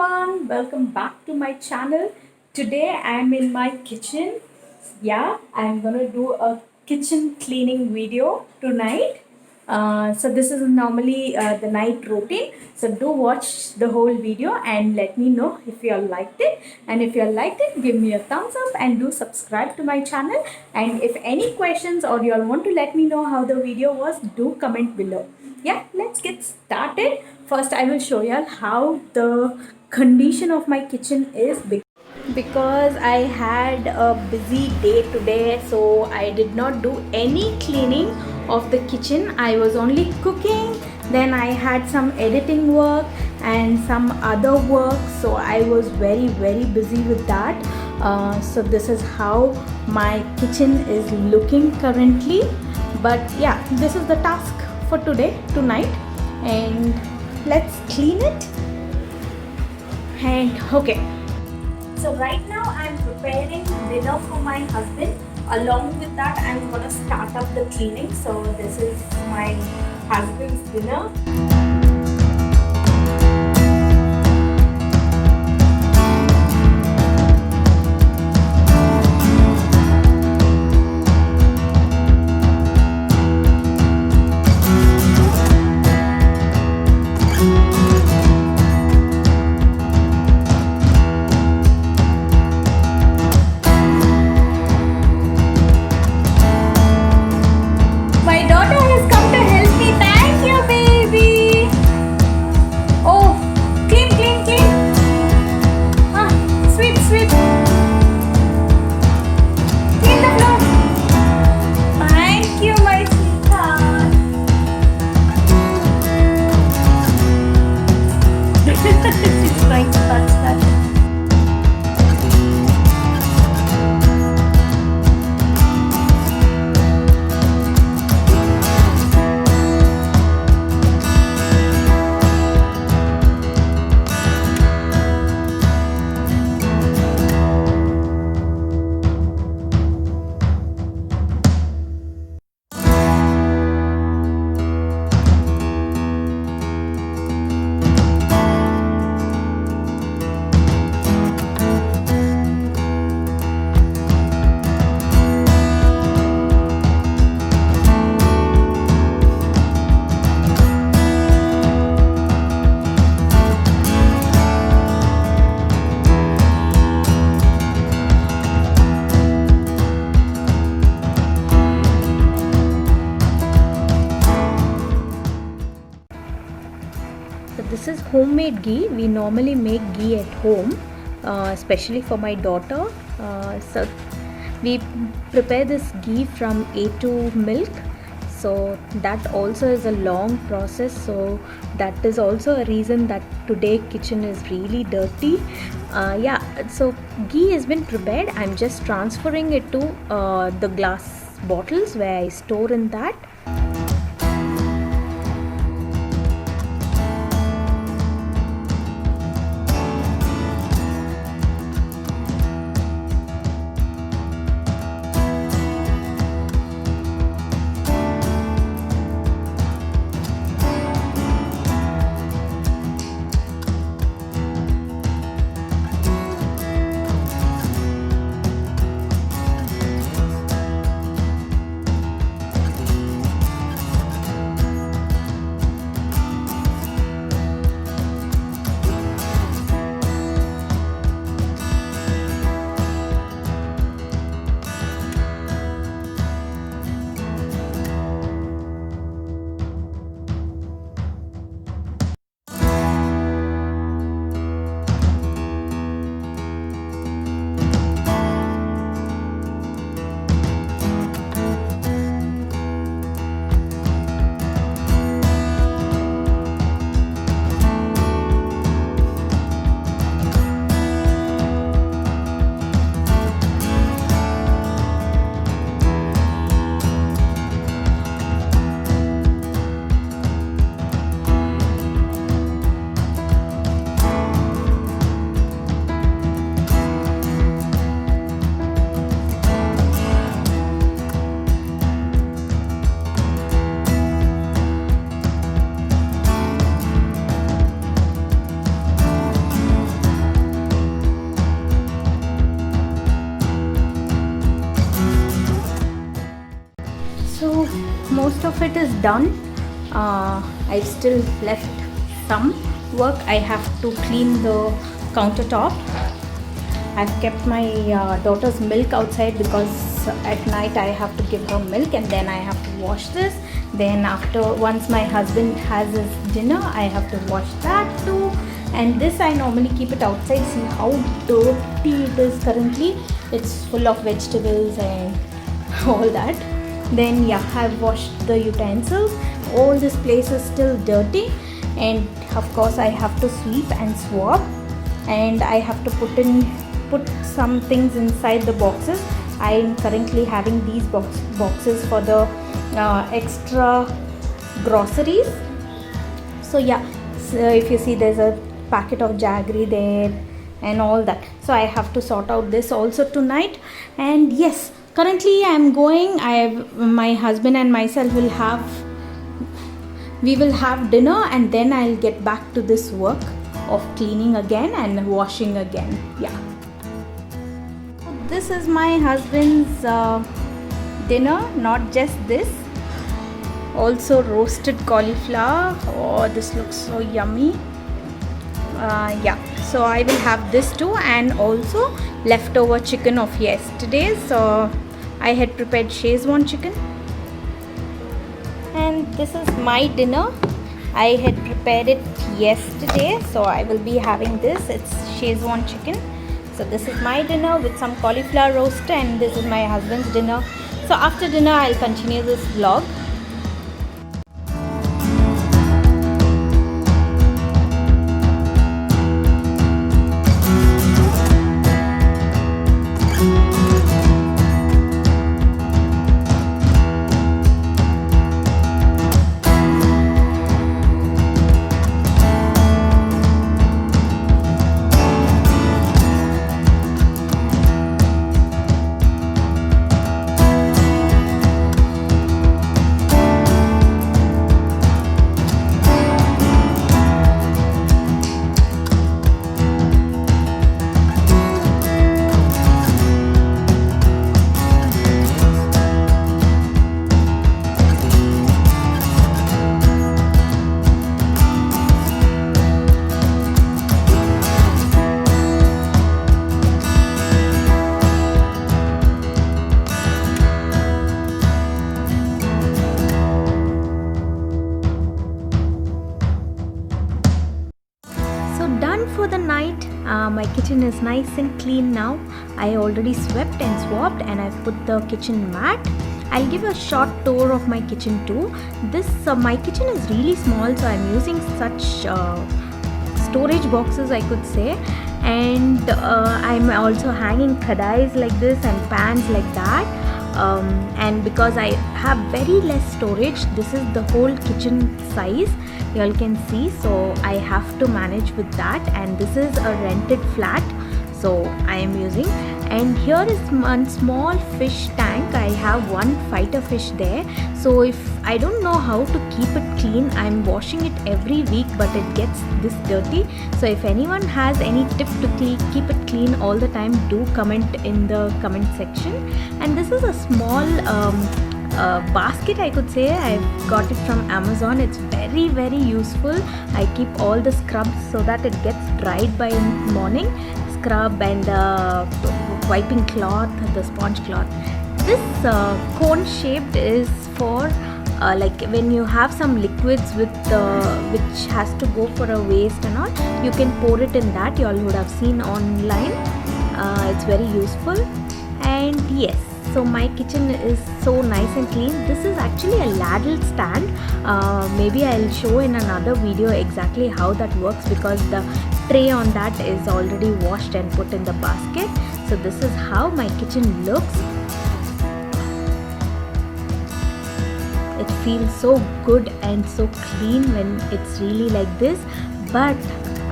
everyone, welcome back to my channel. Today I'm in my kitchen. Yeah, I'm gonna do a kitchen cleaning video tonight. So this is normally the night routine. So do watch the whole video and let me know if you all liked it. And if you all liked it, give me a thumbs up and do subscribe to my channel. And if any questions or you all want to let me know how the video was, do comment below. Yeah, let's get started. First I will show you all how the condition of my kitchen is because I had a busy day today, so I did not do any cleaning of the kitchen. I was only cooking, then I had some editing work and some other work, so I was very busy with that. So this is how my kitchen is looking currently. But yeah, this is the task for tonight, and let's clean it. And okay, so right now I'm preparing dinner for my husband. Along with that, I'm gonna start up the cleaning. So this is my husband's dinner. My daughter has come to help me. Thank you, baby. Oh, clean, clean, clean. Ah, sweep, sweep. Clean the floor. Thank you, my sweetheart. She's trying to touch that. So this is homemade ghee. We normally make ghee at home, especially for my daughter. So we prepare this ghee from A2 milk. So that also is a long process. So that is also a reason that today kitchen is really dirty. Yeah, so ghee has been prepared. I'm just transferring it to the glass bottles where I store in that. of it is done. I've still left some work. I have to clean the countertop. I've kept my daughter's milk outside because at night I have to give her milk, and then I have to wash this. Then once my husband has his dinner, I have to wash that too. And this I normally keep it outside. See how dirty it is currently. It's full of vegetables and all that. Then yeah, I've washed the utensils. All this place is still dirty, and of course I have to sweep and swab, and I have to put some things inside the boxes. I am currently having these boxes for the extra groceries. So yeah, so if you see, there's a packet of jaggery there and all that. So I have to sort out this also tonight. And yes, currently my husband and myself will have dinner, and then I'll get back to this work of cleaning again and washing again. Yeah. This is my husband's dinner, not just this, also roasted cauliflower. Oh, this looks so yummy. Yeah, so I will have this too, and also leftover chicken of yesterday. So I had prepared Szechuan chicken, and this is my dinner. I had prepared it yesterday, so I will be having this. It's Szechuan chicken. So this is my dinner with some cauliflower roast, and this is my husband's dinner. So after dinner I'll continue this vlog. For the night, my kitchen is nice and clean now. I already swept and swabbed, and I've put the kitchen mat. I'll give a short tour of my kitchen too. My kitchen is really small, so I'm using such storage boxes, I could say. And I'm also hanging kadais like this and pans like that. And because I have very less storage, this is the whole kitchen size, you all can see, so I have to manage with that. And this is a rented flat, so I am using. And here is one small fish tank. I have one fighter fish there, so if I don't know how to keep it clean, I'm washing it every week, but it gets this dirty. So if anyone has any tip to keep it clean all the time, do comment in the comment section. And this is a small basket, I could say. I've got it from Amazon. It's very, very useful. I keep all the scrubs so that it gets dried by morning. Scrub and wiping cloth, the sponge cloth. This cone shaped is for like when you have some liquids with which has to go for a waste and all, you can pour it in that. You all would have seen online. It's very useful. And yes, so my kitchen is so nice and clean. This is actually a ladle stand. Maybe I'll show in another video exactly how that works, because the tray on that is already washed and put in the basket. So this is how my kitchen looks. It feels so good and so clean when it's really like this. But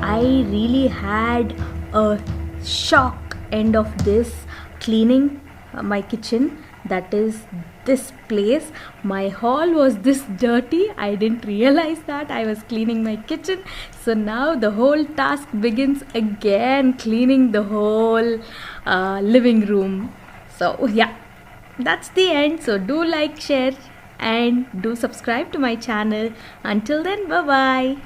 I really had a shock end of this cleaning my kitchen. That is this place. My hall was this dirty. I didn't realize that I was cleaning my kitchen. So now the whole task begins again, cleaning the whole living room. So yeah, that's the end. So do like, share and do subscribe to my channel. Until then, bye bye.